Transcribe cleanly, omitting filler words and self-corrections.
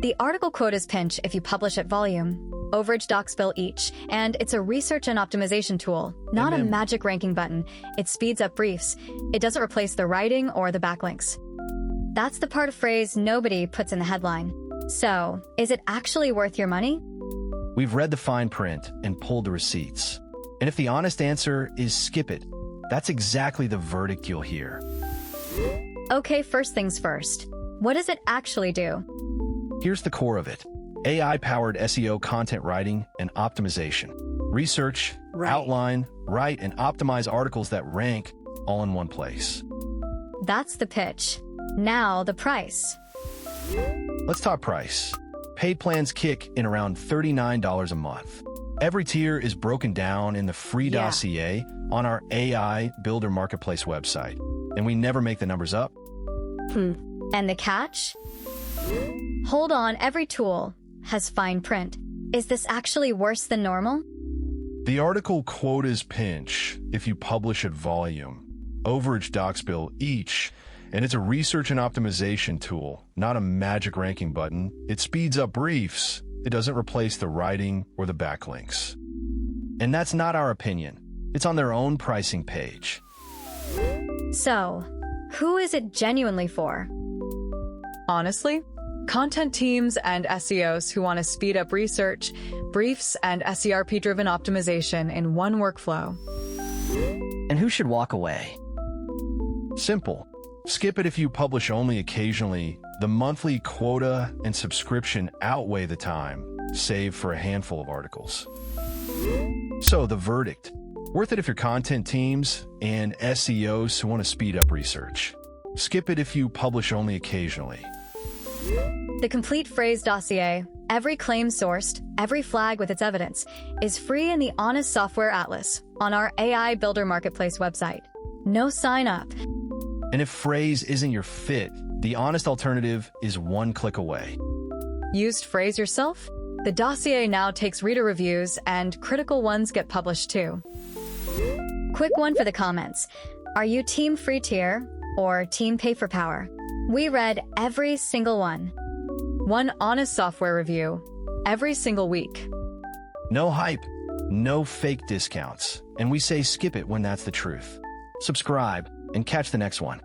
The article quotas pinch if you publish at volume, overage docs bill each, and it's a research and optimization tool, not a magic ranking button. It speeds up briefs. It doesn't replace the writing or the backlinks. That's the part of Frase nobody puts in the headline. So, is it actually worth your money? We've read the fine print and pulled the receipts. And if the honest answer is skip it, that's exactly the verdict you'll hear. Okay, first things first. What does it actually do? Here's the core of it. AI-powered SEO content writing and optimization. Research, outline, write, and optimize articles that rank all in one place. That's the pitch. Now, the price. Let's talk price. Paid plans kick in around $39 a month. Every tier is broken down in the free dossier on our AIBuilder marketplace website. And we never make the numbers up. And the catch? Hold on, every tool has fine print. Is this actually worse than normal? The article quotas pinch if you publish at volume. Overage docs bill each, and it's a research and optimization tool, not a magic ranking button. It speeds up briefs. It doesn't replace the writing or the backlinks. And that's not our opinion. It's on their own pricing page. So, who is it genuinely for? Honestly, content teams and SEOs who want to speed up research, briefs, and SERP-driven optimization in one workflow. And who should walk away? Simple. Skip it if you publish only occasionally. The monthly quota and subscription outweigh the time, save for a handful of articles. So the verdict. Worth it if your content teams and SEOs who want to speed up research. Skip it if you publish only occasionally. The complete Frase dossier, every claim sourced, every flag with its evidence, is free in the Honest Software Atlas on our AIBuilder marketplace website. No sign up. And if Frase isn't your fit, the honest alternative is one click away. Used Frase yourself? The dossier now takes reader reviews, and critical ones get published too. Quick one for the comments. Are you team free tier or team pay for power? We read every single one. One honest software review every single week. No hype, no fake discounts, and we say skip it when that's the truth. Subscribe and catch the next one.